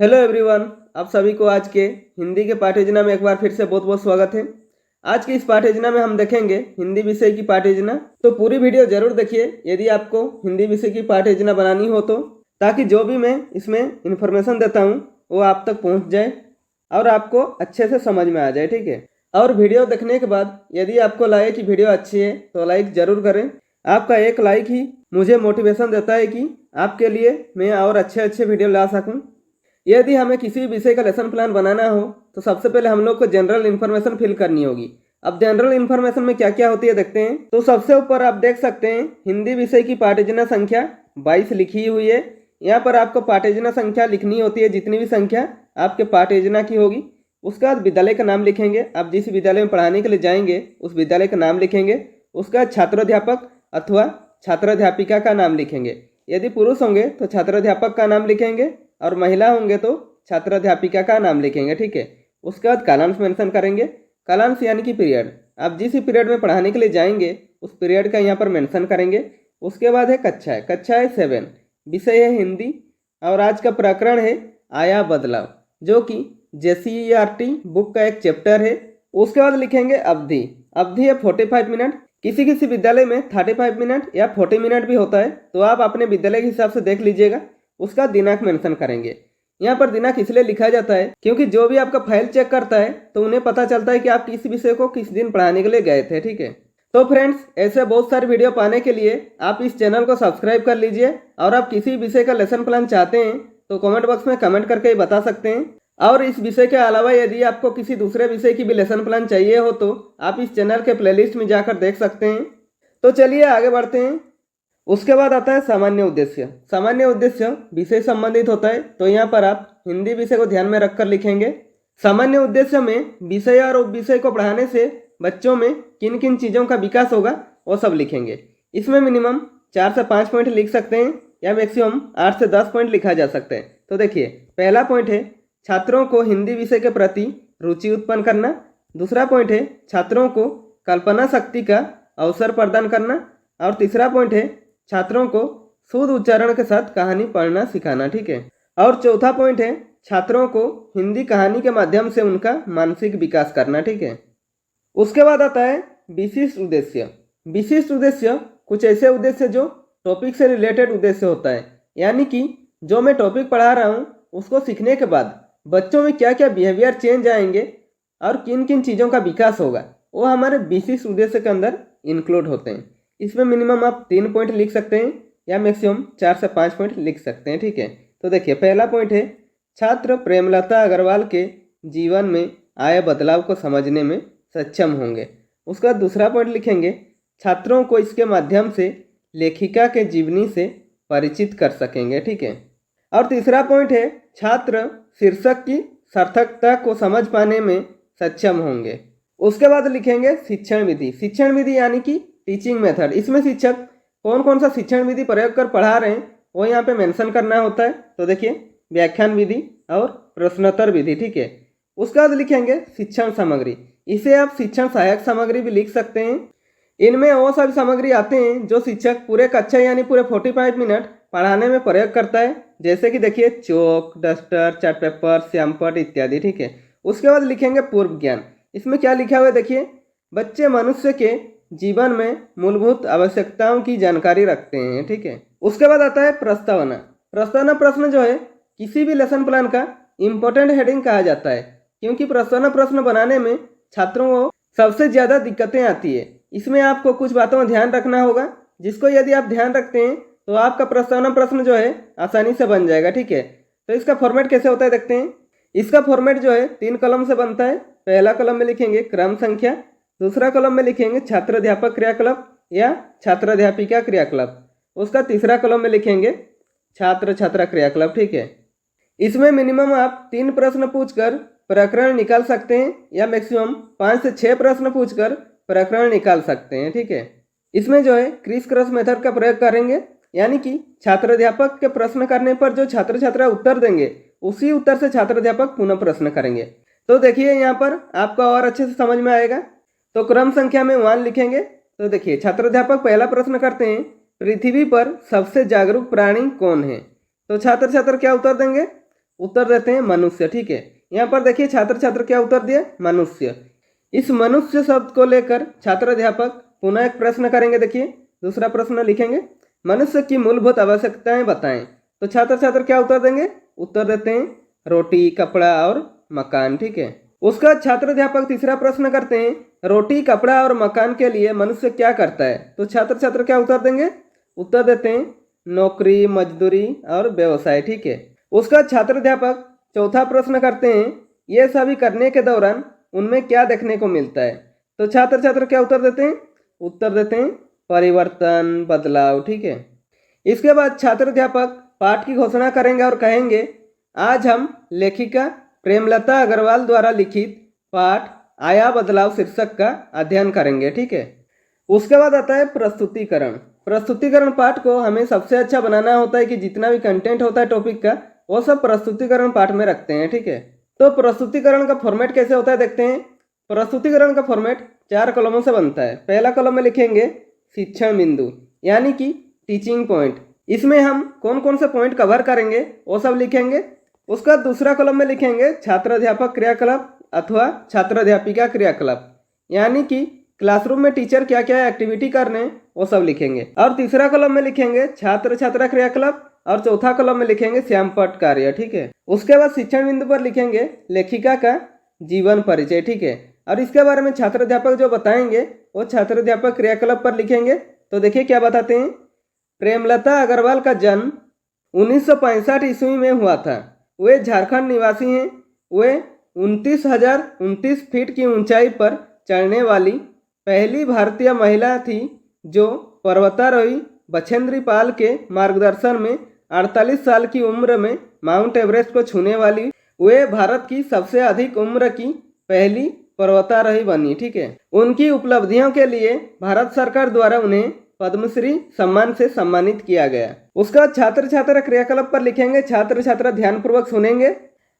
Hello everyone, आप सभी को आज के हिंदी के पाठ योजना में एक बार फिर से बहुत बहुत स्वागत है। आज की इस पाठ योजना में हम देखेंगे हिंदी विषय की पाठ योजना। तो पूरी वीडियो जरूर देखिए यदि आपको हिंदी विषय की पाठ योजना बनानी हो तो, ताकि जो भी मैं इसमें इन्फॉर्मेशन देता हूँ वो आप तक पहुँच जाए और आपको अच्छे से समझ में आ जाए। ठीक है। और वीडियो देखने के बाद यदि आपको लगे कि वीडियो अच्छी है तो लाइक ज़रूर करें। आपका एक लाइक ही मुझे मोटिवेशन देता है कि आपके लिए मैं और अच्छे अच्छे वीडियो ला सकूँ। यदि हमें किसी विषय का लेसन प्लान बनाना हो तो सबसे पहले हम लोग को जनरल इन्फॉर्मेशन फिल करनी होगी। अब जनरल इन्फॉर्मेशन में क्या क्या होती है देखते हैं। तो सबसे ऊपर आप देख सकते हैं हिंदी विषय की पाठ योजना संख्या 22 लिखी हुई है। यहाँ पर आपको पाठ योजना संख्या लिखनी होती है, जितनी भी संख्या आपके पाठ योजना की होगी। उसके बाद विद्यालय का नाम लिखेंगे। आप जिस विद्यालय में पढ़ाने के लिए जाएंगे उस विद्यालय का नाम लिखेंगे। उसके बाद छात्रोध्यापक अथवा छात्राध्यापिका का नाम लिखेंगे। यदि पुरुष होंगे तो छात्राध्यापक का नाम लिखेंगे और महिला होंगे तो छात्राध्यापिका का नाम लिखेंगे। ठीक है। उसके बाद कालांश मेंशन करेंगे। कालांश यानी कि पीरियड, आप जिस पीरियड में पढ़ाने के लिए जाएंगे उस पीरियड का यहाँ पर मेंशन करेंगे। उसके बाद है कक्षा है 7, विषय है हिंदी और आज का प्रकरण है आया बदलाव, जो कि JCERT बुक का एक चैप्टर है। उसके बाद लिखेंगे अवधि। अवधि है 45 मिनट। किसी किसी विद्यालय में 35 मिनट या 40 मिनट भी होता है, तो आप अपने विद्यालय के हिसाब से देख लीजिएगा। उसका दिनांक मेंशन करेंगे। यहाँ पर दिनांक इसलिए लिखा जाता है क्योंकि जो भी आपका फाइल चेक करता है तो उन्हें पता चलता है कि आप किस विषय को किस दिन पढ़ाने के लिए गए थे। ठीक है। तो फ्रेंड्स, ऐसे बहुत सारे वीडियो पाने के लिए आप इस चैनल को सब्सक्राइब कर लीजिए। और आप किसी विषय का लेसन प्लान चाहते हैं तो कमेंट बॉक्स में कमेंट करके ही बता सकते हैं। और इस विषय के अलावा यदि आपको किसी दूसरे विषय की भी लेसन प्लान चाहिए हो तो आप इस चैनल के प्लेलिस्ट में जाकर देख सकते हैं। तो चलिए आगे बढ़ते हैं। उसके बाद आता है सामान्य उद्देश्य। सामान्य उद्देश्य विषय संबंधित होता है, तो यहाँ पर आप हिंदी विषय को ध्यान में रखकर लिखेंगे। सामान्य उद्देश्य में विषय और उपविषय को पढ़ाने से बच्चों में किन किन चीज़ों का विकास होगा वो सब लिखेंगे। इसमें मिनिमम 4 से 5 पॉइंट लिख सकते हैं या मैक्सिमम 8 से 10 पॉइंट लिखा जा सकता है। तो देखिए, पहला पॉइंट है छात्रों को हिंदी विषय के प्रति रुचि उत्पन्न करना। दूसरा पॉइंट है छात्रों को कल्पना शक्ति का अवसर प्रदान करना। और तीसरा पॉइंट है छात्रों को शुद्ध उच्चारण के साथ कहानी पढ़ना सिखाना। ठीक है। और चौथा पॉइंट है छात्रों को हिंदी कहानी के माध्यम से उनका मानसिक विकास करना। ठीक है। उसके बाद आता है विशिष्ट उद्देश्य। विशिष्ट उद्देश्य कुछ ऐसे उद्देश्य जो टॉपिक से रिलेटेड उद्देश्य होता है, यानी कि जो मैं टॉपिक पढ़ा रहा हूँ उसको सीखने के बाद बच्चों में क्या क्या बिहेवियर चेंज आएंगे और किन किन चीज़ों का विकास होगा, वो हमारे विशिष्ट उद्देश्य के अंदर इंक्लूड होते हैं। इसमें मिनिमम आप 3 पॉइंट लिख सकते हैं या मैक्सिमम 4 से 5 पॉइंट लिख सकते हैं। ठीक है। तो देखिए, पहला पॉइंट है छात्र प्रेमलता अग्रवाल के जीवन में आए बदलाव को समझने में सक्षम होंगे। उसका दूसरा पॉइंट लिखेंगे छात्रों को इसके माध्यम से लेखिका के जीवनी से परिचित कर सकेंगे। ठीक है। और तीसरा पॉइंट है छात्र शीर्षक की सार्थकता को समझ पाने में सक्षम होंगे। उसके बाद लिखेंगे शिक्षण विधि। शिक्षण विधि यानी कि टीचिंग मेथड। इसमें शिक्षक कौन कौन सा शिक्षण विधि प्रयोग कर पढ़ा रहे हैं वो यहाँ पे मेंशन करना होता है। तो देखिए, व्याख्यान विधि और प्रश्नोत्तर विधि। ठीक है। उसके बाद लिखेंगे शिक्षण सामग्री। इसे आप शिक्षण सहायक सामग्री भी लिख सकते हैं। इनमें वो सभी सामग्री आते हैं जो शिक्षक पूरे कक्षा यानी पूरे 45 मिनट पढ़ाने में प्रयोग करता है, जैसे कि देखिए चौक, डस्टर, चार्ट पेपर, श्यामपट्ट इत्यादि। ठीक है। उसके बाद लिखेंगे पूर्व ज्ञान। इसमें क्या लिखा हुआ है देखिए, बच्चे मनुष्य के जीवन में मूलभूत आवश्यकताओं की जानकारी रखते हैं। ठीक है। उसके बाद आता है प्रस्तावना। प्रस्तावना प्रश्न जो है किसी भी लेसन प्लान का इम्पोर्टेंट हेडिंग कहा जाता है, क्योंकि प्रस्तावना प्रश्न बनाने में छात्रों को सबसे ज़्यादा दिक्कतें आती है। इसमें आपको कुछ बातों में ध्यान रखना होगा, जिसको यदि आप ध्यान रखते हैं तो आपका प्रस्तावना प्रश्न जो है आसानी से बन जाएगा। ठीक है। तो इसका फॉर्मेट कैसे होता है देखते हैं। इसका फॉर्मेट जो है 3 कॉलम से बनता है। पहला कॉलम में लिखेंगे क्रम संख्या, दूसरा कॉलम में लिखेंगे छात्राध्यापक क्रियाकलाप या छात्राध्यापिका क्रियाकलाप, उसका तीसरा कॉलम में लिखेंगे छात्र छात्रा क्रियाकलाप। ठीक है। इसमें मिनिमम आप 3 प्रश्न पूछकर प्रकरण निकाल सकते हैं या मैक्सिमम 5 से 6 प्रश्न पूछकर प्रकरण निकाल सकते हैं। ठीक है। इसमें जो है क्रिस क्रॉस मेथड का प्रयोग करेंगे, यानी कि छात्राध्यापक के प्रश्न करने पर जो छात्र छात्रा उत्तर देंगे उसी उत्तर से छात्राध्यापक पुनः प्रश्न करेंगे। तो देखिए, यहाँ पर आपको और अच्छे से समझ में आएगा। तो क्रम संख्या में 1 लिखेंगे। तो देखिए, छात्राध्यापक पहला प्रश्न करते हैं, पृथ्वी पर सबसे जागरूक प्राणी कौन है। तो छात्र छात्र क्या उत्तर देंगे, उत्तर देते हैं मनुष्य। ठीक है, यहाँ पर देखिए छात्र छात्र क्या उत्तर दिए, मनुष्य। इस मनुष्य शब्द को लेकर छात्र अध्यापक पुनः एक प्रश्न करेंगे। देखिए दूसरा प्रश्न लिखेंगे, मनुष्य की मूलभूत आवश्यकताएं बताएं। तो छात्र छात्र क्या उत्तर देंगे, उत्तर देते हैं रोटी, कपड़ा और मकान। ठीक है, उसका छात्र अध्यापक तीसरा प्रश्न करते हैं, रोटी, कपड़ा और मकान के लिए मनुष्य क्या करता है। तो छात्र छात्र क्या उत्तर देंगे, उत्तर देते हैं नौकरी, मजदूरी और व्यवसाय। ठीक है, उसका छात्र अध्यापक चौथा प्रश्न करते हैं, ये सभी करने के दौरान उनमें क्या देखने को मिलता है। तो छात्र छात्र क्या उत्तर देते हैं, उत्तर देते हैं परिवर्तन, बदलाव। ठीक है, इसके बाद छात्र अध्यापक पाठ की घोषणा करेंगे और कहेंगे, आज हम लेखिका प्रेमलता अग्रवाल द्वारा लिखित पाठ आया बदलाव शीर्षक का अध्ययन करेंगे। ठीक है, उसके बाद आता है प्रस्तुतिकरण। प्रस्तुतिकरण पाठ को हमें सबसे अच्छा बनाना होता है कि जितना भी कंटेंट होता है टॉपिक का वो सब प्रस्तुतिकरण पाठ में रखते हैं। ठीक है, तो प्रस्तुतिकरण का फॉर्मेट कैसे होता है देखते हैं। प्रस्तुतिकरण का फॉर्मेट 4 कॉलमों से बनता है। पहला कॉलम में लिखेंगे शिक्षण बिंदु यानी कि टीचिंग पॉइंट, इसमें हम कौन कौन से पॉइंट कवर करेंगे वो सब लिखेंगे। उसका दूसरा कॉलम में लिखेंगे छात्र अध्यापक क्रियाकलाप अथवा छात्र अध्यापिका क्रियाकलाप, यानी कि क्लासरूम में टीचर क्या क्या एक्टिविटी करने वो सब लिखेंगे। और तीसरा कॉलम में लिखेंगे छात्र छात्रा क्रियाकलाप और चौथा कॉलम में लिखेंगे श्यामपट्ट कार्य। ठीक है, उसके बाद शिक्षण बिंदु पर लिखेंगे लेखिका का जीवन परिचय। ठीक है, और इसके बारे में छात्र अध्यापक जो बताएंगे वो छात्र अध्यापक क्रियाकलाप पर लिखेंगे। तो देखिए क्या बताते हैं, प्रेमलता अग्रवाल का जन्म 1965 ईस्वी में हुआ था। वे झारखंड निवासी हैं। वे 29,029 फीट की ऊंचाई पर चढ़ने वाली पहली भारतीय महिला थी जो पर्वतारोही बछेंद्री पाल के मार्गदर्शन में 48 साल की उम्र में माउंट एवरेस्ट को छूने वाली वे भारत की सबसे अधिक उम्र की पहली पर्वतारोही बनी। ठीक है, उनकी उपलब्धियों के लिए भारत सरकार द्वारा उन्हें पद्मश्री सम्मान से सम्मानित किया गया। उसका छात्र छात्रा क्रियाकलाप पर लिखेंगे, छात्र छात्रा ध्यानपूर्वक सुनेंगे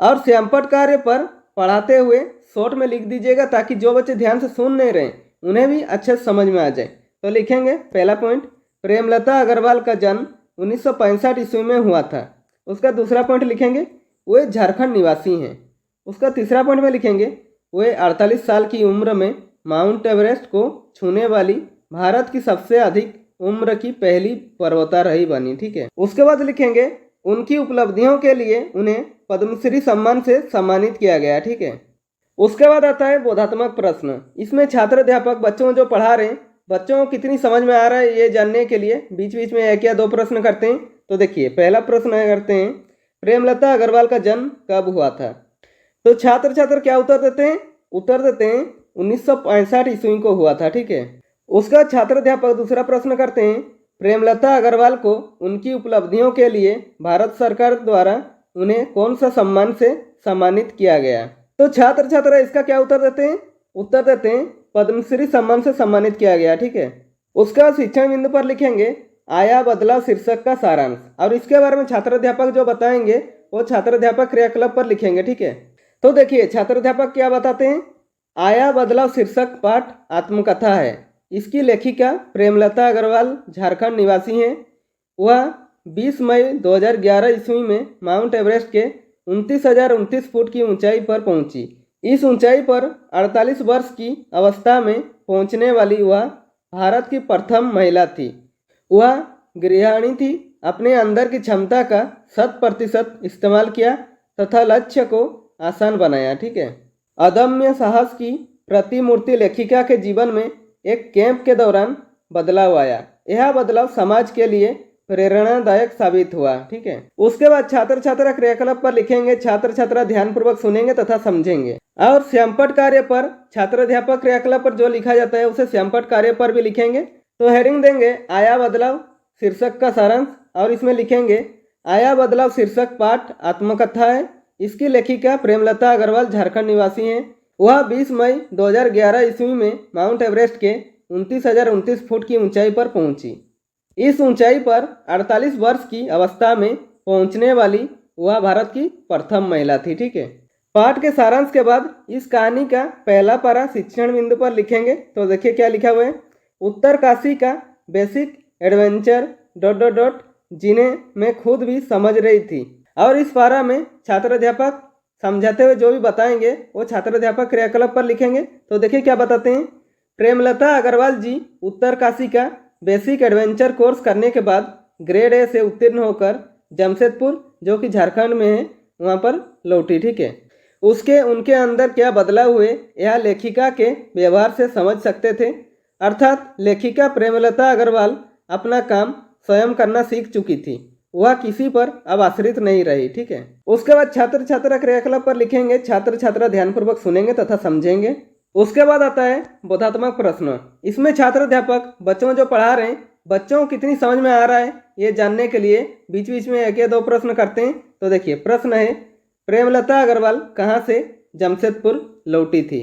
और श्यामपट्ट कार्य पर पढ़ाते हुए शॉर्ट में लिख दीजिएगा ताकि जो बच्चे ध्यान से सुन नहीं रहे उन्हें भी अच्छे से समझ में आ जाए। तो लिखेंगे पहला पॉइंट, प्रेमलता अग्रवाल का जन्म 1965 ईस्वी में हुआ था। उसका दूसरा पॉइंट लिखेंगे वे झारखंड निवासी हैं। उसका तीसरा पॉइंट में लिखेंगे वे 48 साल की उम्र में माउंट एवरेस्ट को छूने वाली भारत की सबसे अधिक उम्र की पहली पर्वतारोही बनी। ठीक है, उसके बाद लिखेंगे उनकी उपलब्धियों के लिए उन्हें पद्मश्री सम्मान से सम्मानित किया गया। ठीक है, उसके बाद आता है बोधात्मक प्रश्न। इसमें छात्र अध्यापक बच्चों जो पढ़ा रहे हैं बच्चों को कितनी समझ में आ रहा है ये जानने के लिए बीच बीच में एक या दो प्रश्न करते हैं। तो देखिए पहला प्रश्न करते हैं, प्रेमलता अग्रवाल का जन्म कब हुआ था। तो छात्र छात्र क्या उत्तर देते हैं, उत्तर देते हैं 1965 ईस्वी को हुआ था। ठीक है, उसका छात्र अध्यापक दूसरा प्रश्न करते हैं, प्रेमलता अग्रवाल को उनकी उपलब्धियों के लिए भारत सरकार द्वारा उन्हें कौन सा सम्मान से सम्मानित किया गया। तो छात्र छात्रा इसका क्या उत्तर देते हैं, उत्तर देते हैं पद्मश्री सम्मान से सम्मानित किया गया। ठीक है, उसका शिक्षण बिंदु पर लिखेंगे आया बदलाव शीर्षक का सारांश और इसके बारे में छात्र अध्यापक जो बताएंगे वो छात्र अध्यापक क्रियाकलाप पर लिखेंगे। ठीक है, तो देखिए छात्र अध्यापक क्या बताते हैं, आया बदलाव शीर्षक पाठ आत्मकथा है। इसकी लेखिका प्रेमलता अग्रवाल झारखंड निवासी हैं। वह 20 मई 2011 ईस्वी में माउंट एवरेस्ट के 29,029 फुट की ऊंचाई पर पहुंची। इस ऊंचाई पर 48 वर्ष की अवस्था में पहुंचने वाली वह भारत की प्रथम महिला थी। वह गृहिणी थी, अपने अंदर की क्षमता का 100% इस्तेमाल किया तथा लक्ष्य को आसान बनाया। ठीक है, अदम्य साहस की प्रतिमूर्ति लेखिका के जीवन में एक कैंप के दौरान बदलाव आया। यह बदलाव समाज के लिए प्रेरणादायक साबित हुआ। ठीक है, उसके बाद छात्र छात्रा क्रियाकलाप पर लिखेंगे, छात्र छात्रा ध्यानपूर्वक सुनेंगे तथा समझेंगे। और श्यामपट्ट कार्य पर छात्र अध्यापक क्रियाकलाप पर जो लिखा जाता है उसे श्यामपट्ट कार्य पर भी लिखेंगे। तो हेडिंग देंगे आया बदलाव शीर्षक का सारांश और इसमें लिखेंगे आया बदलाव शीर्षक पाठ आत्मकथा है। इसकी लेखिका प्रेमलता अग्रवाल झारखंड निवासी हैं। वह 20 मई 2011 ईस्वी में माउंट एवरेस्ट के 29,029 फुट की ऊंचाई पर पहुंची। इस ऊंचाई पर 48 वर्ष की अवस्था में पहुंचने वाली वह भारत की प्रथम महिला थी। ठीक है, पाठ के सारांश के बाद इस कहानी का पहला पारा शिक्षण बिंदु पर लिखेंगे। तो देखिए क्या लिखा हुआ है, उत्तरकाशी का बेसिक एडवेंचर ... जिन्हें मैं खुद भी समझ रही थी। और इस पारा में छात्र अध्यापक समझाते हुए जो भी बताएंगे वो छात्र अध्यापक क्रियाकलाप पर लिखेंगे। तो देखिए क्या बताते हैं। प्रेमलता अग्रवाल जी उत्तरकाशी का बेसिक एडवेंचर कोर्स करने के बाद ग्रेड ए से उत्तीर्ण होकर जमशेदपुर जो कि झारखंड में है वहाँ पर लौटी। ठीक है, उसके उनके अंदर क्या बदलाव हुए यह लेखिका के व्यवहार से समझ सकते थे। अर्थात लेखिका प्रेमलता अग्रवाल अपना काम स्वयं करना सीख चुकी थी, वह किसी पर अब आश्रित नहीं रही। ठीक है, उसके बाद छात्र छात्रा क्रियाकलाप पर लिखेंगे। छात्र छात्रा ध्यानपूर्वक सुनेंगे तथा समझेंगे। उसके बाद आता है बोधात्मक प्रश्न। इसमें छात्र अध्यापक बच्चों जो पढ़ा रहे हैं बच्चों को कितनी समझ में आ रहा है ये जानने के लिए बीच बीच में एक या दो प्रश्न करते हैं। तो देखिए प्रश्न है, प्रेमलता अग्रवाल कहाँ से जमशेदपुर लौटी थी?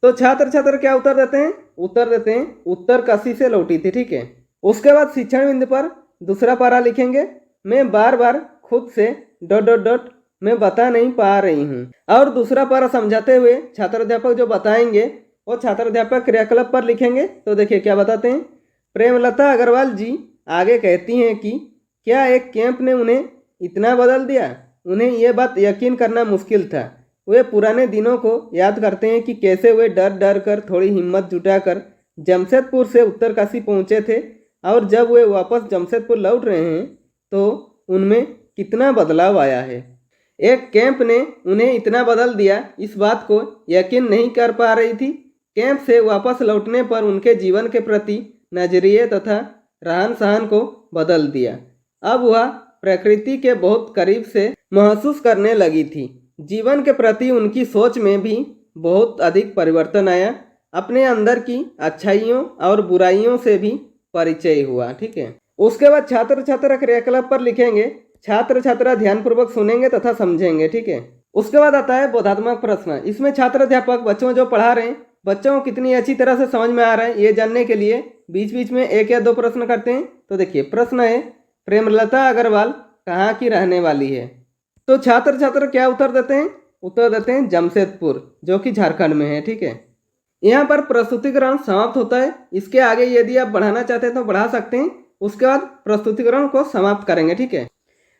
तो छात्र छात्र क्या उत्तर देते हैं? उत्तर देते हैं उत्तरकाशी से लौटी थी। ठीक है, उसके बाद शिक्षण बिंदु पर दूसरा पारा लिखेंगे। मैं बार बार खुद से ... मैं बता नहीं पा रही हूँ। और दूसरा पारा समझाते हुए छात्र अध्यापक जो बताएंगे वो छात्र अध्यापक क्रियाकलाप पर लिखेंगे। तो देखिए क्या बताते हैं। प्रेमलता अग्रवाल जी आगे कहती हैं कि क्या एक कैंप ने उन्हें इतना बदल दिया? उन्हें यह बात यकीन करना मुश्किल था। वे पुराने दिनों को याद करते हैं कि कैसे वे डर डर कर थोड़ी हिम्मत जुटाकर जमशेदपुर से उत्तरकाशी पहुंचे थे और जब वे वापस जमशेदपुर लौट रहे हैं तो उनमें कितना बदलाव आया है। एक कैंप ने उन्हें इतना बदल दिया, इस बात को यकीन नहीं कर पा रही थी। कैंप से वापस लौटने पर उनके जीवन के प्रति नजरिए तथा रहन सहन को बदल दिया। अब वह प्रकृति के बहुत करीब से महसूस करने लगी थी। जीवन के प्रति उनकी सोच में भी बहुत अधिक परिवर्तन आया। अपने अंदर की अच्छाइयों और बुराइयों से भी परिचय हुआ। ठीक है, उसके बाद छात्र छात्रा क्रियाकलाप पर लिखेंगे। छात्र छात्रा ध्यानपूर्वक सुनेंगे तथा समझेंगे। ठीक है, उसके बाद आता है बोधात्मक प्रश्न। इसमें छात्र अध्यापक बच्चों जो पढ़ा रहे हैं बच्चों को कितनी अच्छी तरह से समझ में आ रहा है ये जानने के लिए बीच बीच में एक या दो प्रश्न करते हैं। तो देखिए प्रश्न है, प्रेमलता अग्रवाल कहाँ की रहने वाली है? तो छात्र छात्र क्या उत्तर देते हैं? उत्तर देते हैं जमशेदपुर जो कि झारखंड में है। ठीक है, यहाँ पर प्रस्तुतिकरण समाप्त होता है। इसके आगे यदि आप बढ़ाना चाहते हैं तो बढ़ा सकते हैं। उसके बाद प्रस्तुतिकरण को समाप्त करेंगे। ठीक है,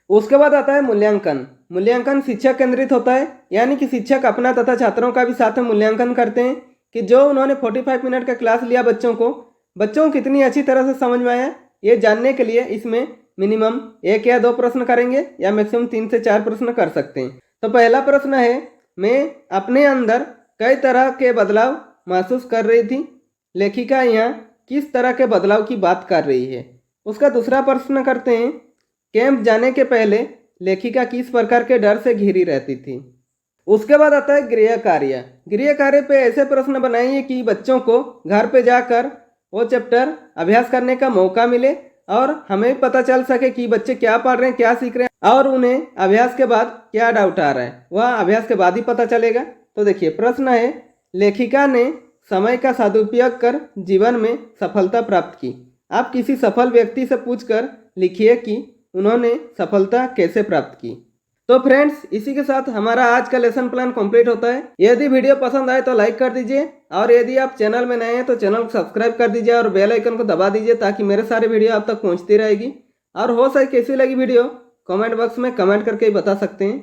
उसके बाद आता है मूल्यांकन। मूल्यांकन शिक्षक केंद्रित होता है, यानी कि शिक्षक अपना तथा छात्रों का भी साथ में मूल्यांकन करते हैं कि जो उन्होंने 45 मिनट का क्लास लिया बच्चों को कितनी अच्छी तरह से समझ में आया ये जानने के लिए इसमें मिनिमम एक या दो प्रश्न करेंगे या मैक्सिमम 3 से 4 प्रश्न कर सकते हैं। तो पहला प्रश्न है, मैं अपने अंदर कई तरह के बदलाव महसूस कर रही थी। लेखिका यहाँ किस तरह के बदलाव की बात कर रही है? उसका दूसरा प्रश्न करते हैं, कैंप जाने के पहले लेखिका किस प्रकार के डर से घिरी रहती थी? उसके बाद आता है गृह कार्य। गृह कार्य पे ऐसे प्रश्न बनाइए कि बच्चों को घर पे जाकर वो चैप्टर अभ्यास करने का मौका मिले और हमें पता चल सके कि बच्चे क्या पढ़ रहे हैं, क्या सीख रहे हैं और उन्हें अभ्यास के बाद क्या डाउट आ रहा है वह अभ्यास के बाद ही पता चलेगा। तो देखिए प्रश्न है, लेखिका ने समय का सदुपयोग कर जीवन में सफलता प्राप्त की। आप किसी सफल व्यक्ति से पूछकर लिखिए कि उन्होंने सफलता कैसे प्राप्त की। तो फ्रेंड्स इसी के साथ हमारा आज का लेसन प्लान कंप्लीट होता है। यदि वीडियो पसंद आए तो लाइक कर दीजिए और यदि आप चैनल में नए हैं तो चैनल को सब्सक्राइब कर दीजिए और बेल आइकन को दबा दीजिए ताकि मेरे सारे वीडियो आप तक पहुंचती रहेगी। और हो सके कैसी लगी वीडियो कमेंट बॉक्स में कमेंट करके बता सकते हैं।